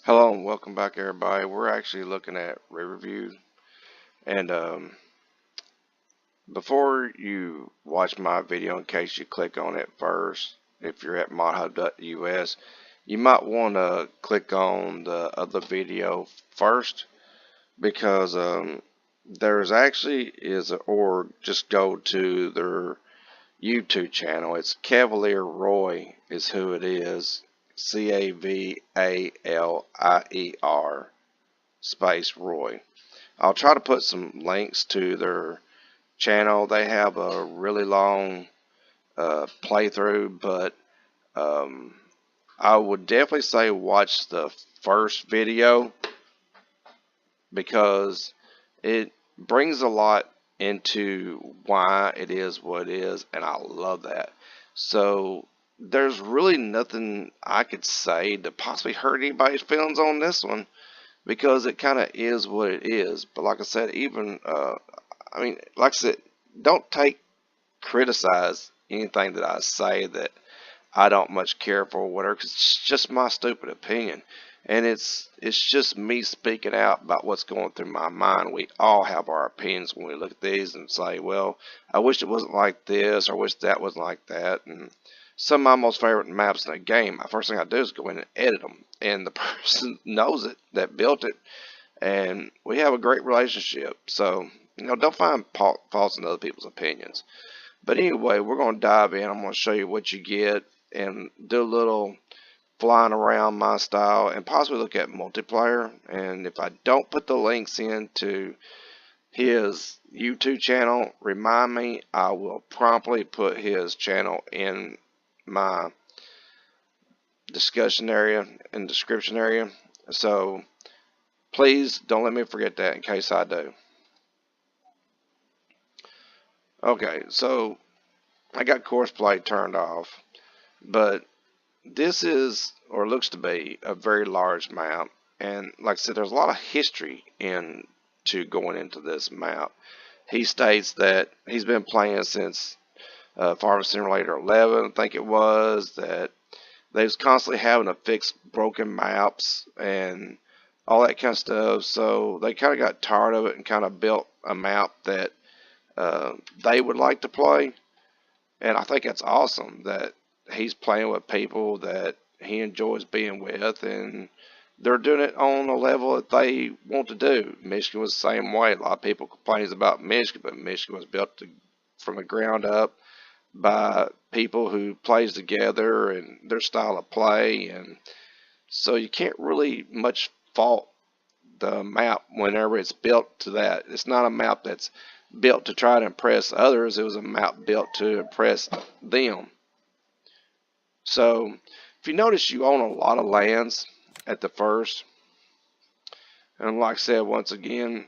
Hello and welcome back, everybody. We're actually looking at Riverview, and before you watch my video, in case you click on it first, if you're at modhub.us, you might want to click on the other video first because there's actually or just go to their YouTube channel. It's Cavalier Roy is who it is. Cavalier space Roy. I'll try to put some links to their channel. They have a really long playthrough, but um, I would definitely say watch the first video because it brings a lot into why it is what it is, and I love that. So there's really nothing I could say to possibly hurt anybody's feelings on this one because it kind of is what it is. But like I said, like I said, don't criticize anything that I say that I don't much care for or whatever, 'cause it's just my stupid opinion. And it's just me speaking out about what's going through my mind. We all have our opinions when we look at these and say, well, I wish it wasn't like this, or I wish that wasn't like that. And some of my most favorite maps in a game, the first thing I do is go in and edit them. And the person knows it that built it, and we have a great relationship. So, don't find faults in other people's opinions. But anyway, we're going to dive in. I'm going to show you what you get and do a little flying around my style and possibly look at multiplayer. And if I don't put the links into his YouTube channel, remind me. I will promptly put his channel in my discussion area and description area. So please don't let me forget that in case I do. Okay, so I got course play turned off, but this is, or looks to be, a very large map. And like I said, there's a lot of history into going into this map. He states that he's been playing since Farming Simulator 11, I think it was, that they was constantly having to fix broken maps and all that kind of stuff. So they kind of got tired of it and kind of built a map that they would like to play. And I think that's awesome that he's playing with people that he enjoys being with, and they're doing it on a level that they want to do. Michigan was the same way. A lot of people complain about Michigan, but Michigan was built from the ground up by people who plays together and their style of play, and so you can't really much fault the map whenever it's built to that. It's not a map that's built to try to impress others. It was a map built to impress them. So if you notice, you own a lot of lands at the first, and like I said, once again,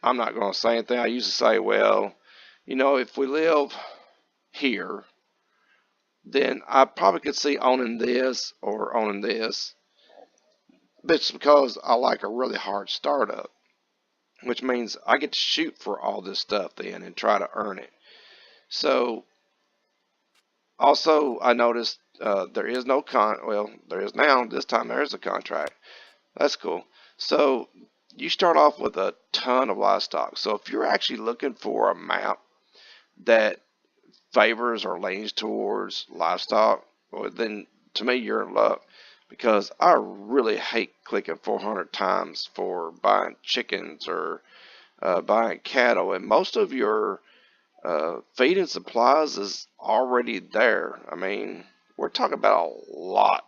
I'm not going to say anything. I used to say, well, if we live here, then I probably could see owning this or owning this. But it's because I like a really hard startup, which means I get to shoot for all this stuff then and try to earn it. So also I noticed there is no there is now. This time there is a contract. That's cool. So you start off with a ton of livestock. So if you're actually looking for a map that favors or leans towards livestock, well, then to me you're in luck, because I really hate clicking 400 times for buying chickens or buying cattle, and most of your feed and supplies is already there. I mean, we're talking about a lot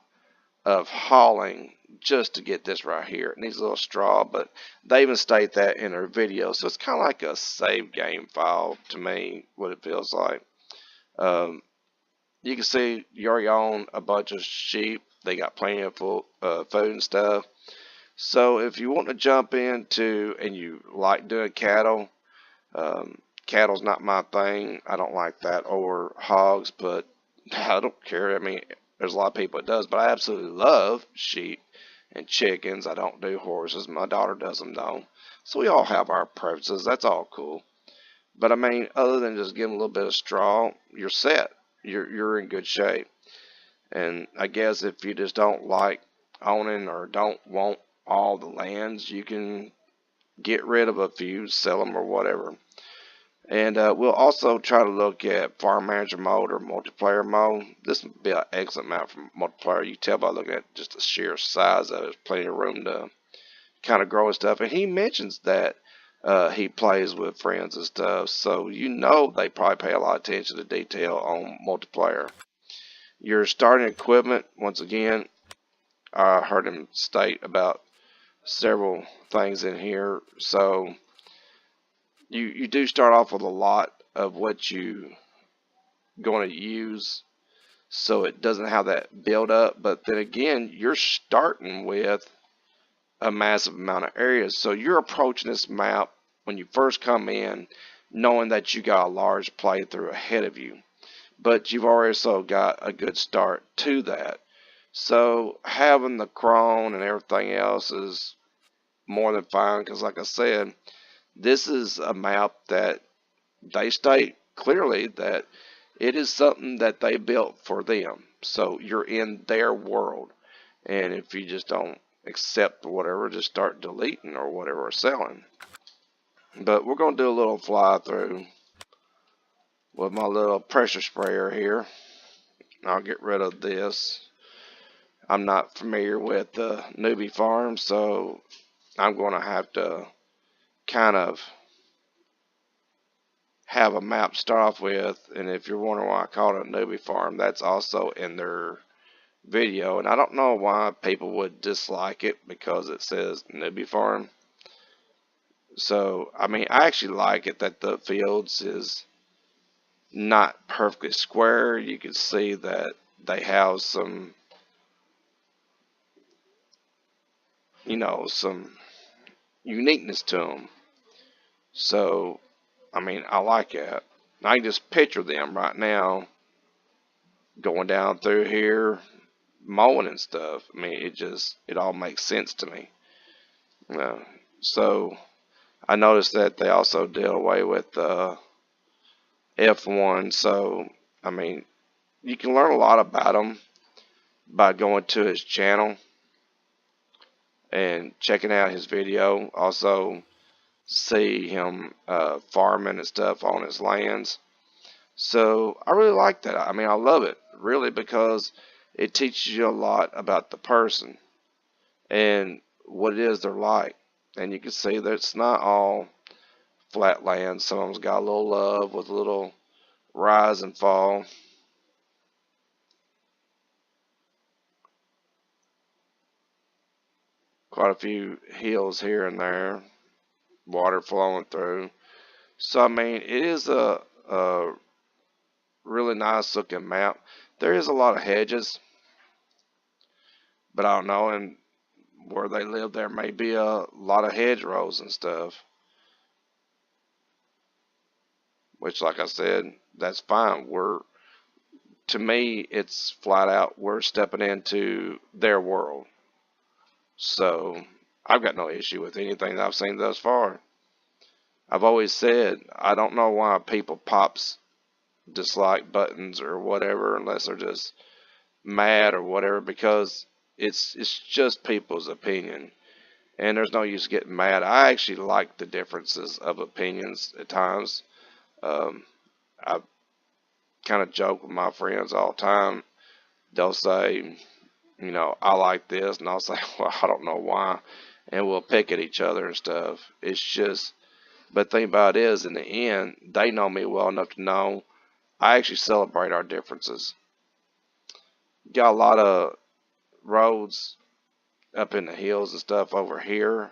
of hauling just to get this right here. It needs a little straw, but they even state that in their video. So it's kind of like a save game file to me, what it feels like. You can see you already own a bunch of sheep. They got plenty of food and stuff. So if you want to jump into and you like doing cattle, cattle's not my thing. I don't like that, or hogs, but I don't care. I mean, there's a lot of people that does, but I absolutely love sheep and chickens. I don't do horses. My daughter does them though. So we all have our preferences. That's all cool. But I mean, other than just getting a little bit of straw, you're set. You're in good shape. And I guess if you just don't like owning or don't want all the lands, you can get rid of a few, sell them or whatever. And we'll also try to look at farm manager mode or multiplayer mode. This would be an excellent map for multiplayer. You can tell by looking at just the sheer size of it. There's plenty of room to kind of grow and stuff. And he mentions that he plays with friends and stuff, so you know they probably pay a lot of attention to detail on multiplayer. Your starting equipment, once again, I heard him state about several things in here. So you do start off with a lot of what you going to use, so it doesn't have that build up. But then again, you're starting with a massive amount of areas, so you're approaching this map when you first come in knowing that you got a large playthrough ahead of you, but you've also got a good start to that. So having the crone and everything else is more than fine, because like I said, this is a map that they state clearly that it is something that they built for them. So you're in their world. And if you just don't accept whatever, just start deleting or whatever, or selling. But we're going to do a little fly through with my little pressure sprayer here. I'll get rid of this. I'm not familiar with the newbie farm, so I'm going to have to kind of have a map to start off with. And if you're wondering why I call it a newbie farm, that's also in their video. And I don't know why people would dislike it because it says newbie farm. So I mean, I actually like it that the fields is not perfectly square. You can see that they have some, you know, some uniqueness to them. So I mean, I like it. I can just picture them right now going down through here, mowing and stuff. I mean, it all makes sense to me. So I noticed that they also did away with F1. So I mean, you can learn a lot about him by going to his channel and checking out his video. Also see him farming and stuff on his lands. So I really like that. I mean, I love it really because it teaches you a lot about the person and what it is they're like. And you can see that it's not all flat land. Some of them's got a little love with a little rise and fall. Quite a few hills here and there, water flowing through. So I mean, it is a really nice looking map. There is a lot of hedges, but I don't know, and where they live there may be a lot of hedgerows and stuff, which like I said, that's fine. To me, it's flat out, we're stepping into their world. So I've got no issue with anything that I've seen thus far. I've always said, I don't know why people pops dislike buttons or whatever unless they're just mad or whatever, because it's just people's opinion and there's no use getting mad. I actually like the differences of opinions at times. I kind of joke with my friends all the time. They'll say, you know, I like this, and I'll say, well, I don't know why, and we'll pick at each other and stuff. It's just, but the thing about it is, in the end, they know me well enough to know I actually celebrate our differences. Got a lot of roads up in the hills and stuff over here,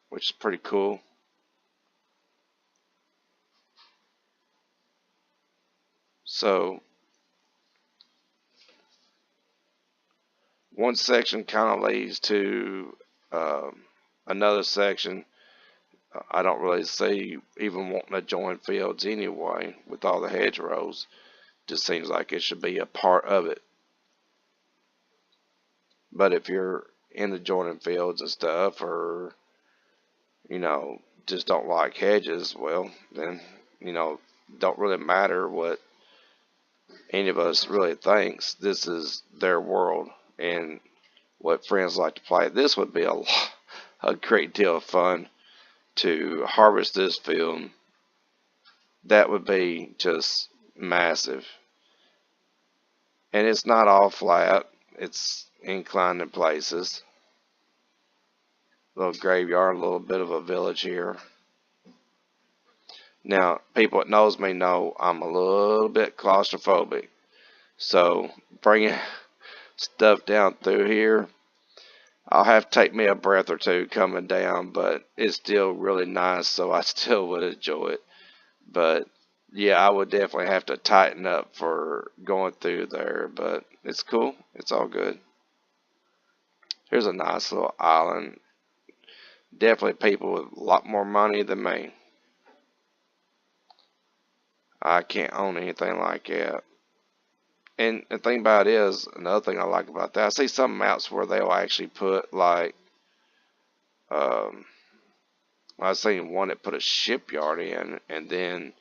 which is pretty cool. So one section kind of leads to another section. I don't really see even wanting to join fields anyway with all the hedgerows. Just seems like it should be a part of it. But if you're into joining fields and stuff, or you know, just don't like hedges, well then, you know, don't really matter what any of us really thinks. This is their world and what friends like to play, this would be a great deal of fun to harvest this field. That would be just massive. And it's not all flat, it's inclined in places. Little graveyard, a little bit of a village here. Now, people that knows me know I'm a little bit claustrophobic. So, bringing stuff down through here, I'll have to take me a breath or two coming down, but it's still really nice, so I still would enjoy it. But, yeah, I would definitely have to tighten up for going through there, but it's cool. It's all good. Here's a nice little island. Definitely people with a lot more money than me. I can't own anything like that. And the thing about it is, another thing I like about that, I see some maps where they'll actually put like, um, I've seen one that put a shipyard in, and then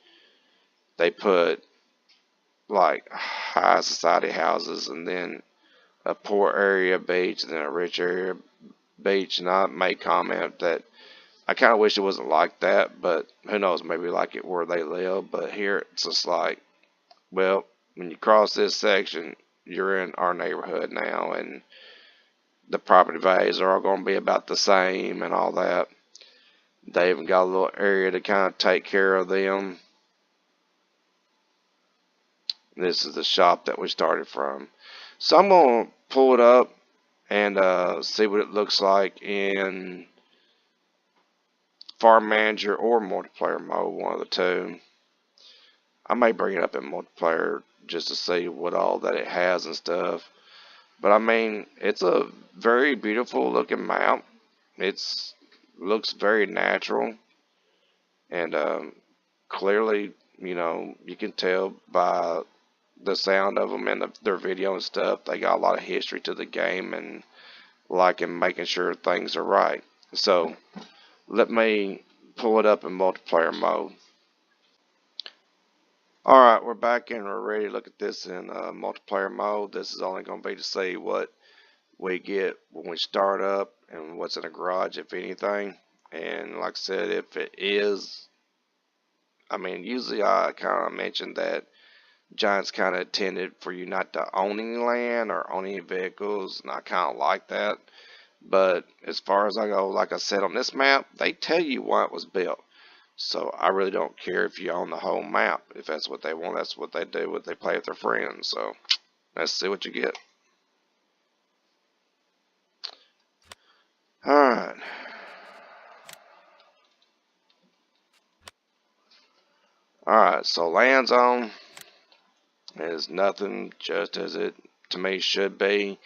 they put like high society houses, and then a poor area beach, and then a rich area beach. And I may comment that I kind of wish it wasn't like that, but who knows, maybe like it where they live. But here it's just like, well, when you cross this section, you're in our neighborhood now, and the property values are all going to be about the same and all that. They even got a little area to kind of take care of them. This is the shop that we started from. So I'm going to pull it up and see what it looks like in Farm Manager or multiplayer mode, one of the two. I may bring it up in multiplayer just to see what all that it has and stuff. But I mean, it's a very beautiful looking map. It's looks very natural, and clearly, you can tell by the sound of them and their video and stuff, they got a lot of history to the game and liking making sure things are right. So let me pull it up in multiplayer mode. Alright, we're back and we're ready to look at this in multiplayer mode. This is only going to be to see what we get when we start up and what's in the garage, if anything. And like I said, if it is, I mean, usually I kind of mentioned that Giants kind of intended for you not to own any land or own any vehicles, and I kind of like that. But as far as I go, like I said on this map, they tell you why it was built. So I really don't care if you own the whole map. If that's what they want, that's what they do. What they play with their friends. So let's see what you get. All right. All right. So land zone is nothing, just as it to me should be.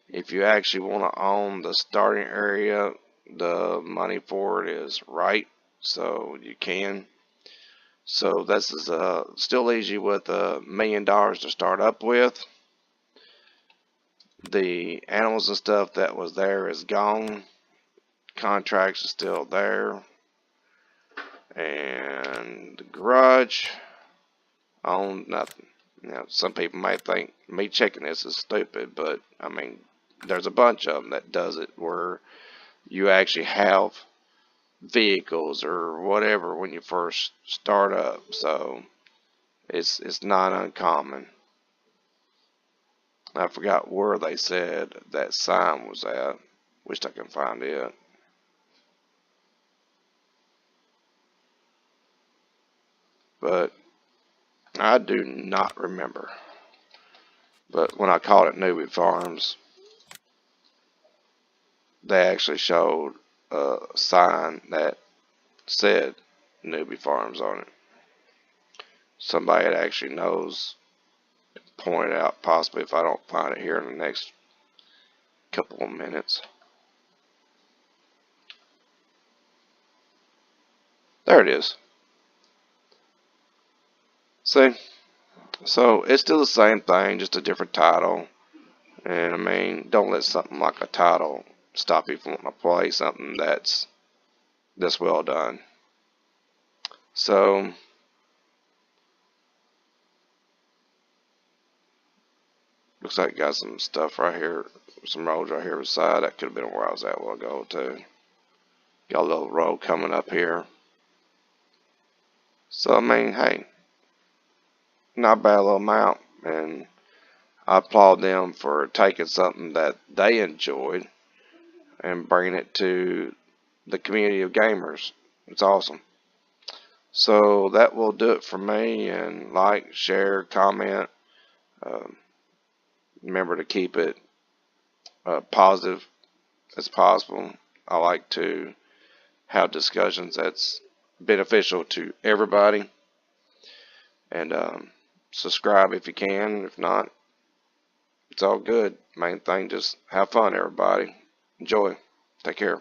If you actually want to own the starting area, the money for it is right, so you can. So this is still leaves you with $1 million to start up with. The animals and stuff that was there is gone. Contracts are still there. And the garage owned nothing. Now, some people might think me checking this is stupid, but I mean, there's a bunch of them that does it where you actually have vehicles or whatever when you first start up. So it's not uncommon. I forgot where they said that sign was at. Wished I could find it. But I do not remember. But when I called it Newbie Farms, they actually showed a sign that said Newbie Farms on it. Somebody that actually knows, point it out, possibly if I don't find it here in the next couple of minutes. There it is. See? So it's still the same thing, just a different title. And I mean, don't let something like a title stop you from wanting to play something that's this well done. So looks like got some stuff right here some roads right here beside. That could have been where I was at a while ago too. Got a little road coming up here. So I mean, hey, not a bad little mount, and I applaud them for taking something that they enjoyed and bringing it to the community of gamers. It's awesome. So that will do it for me. And like, share, comment. Um, Remember to keep it positive as possible. I like to have discussions that's beneficial to everybody. And subscribe if you can. If not, it's all good. Main thing, just have fun, everybody. Enjoy. Take care.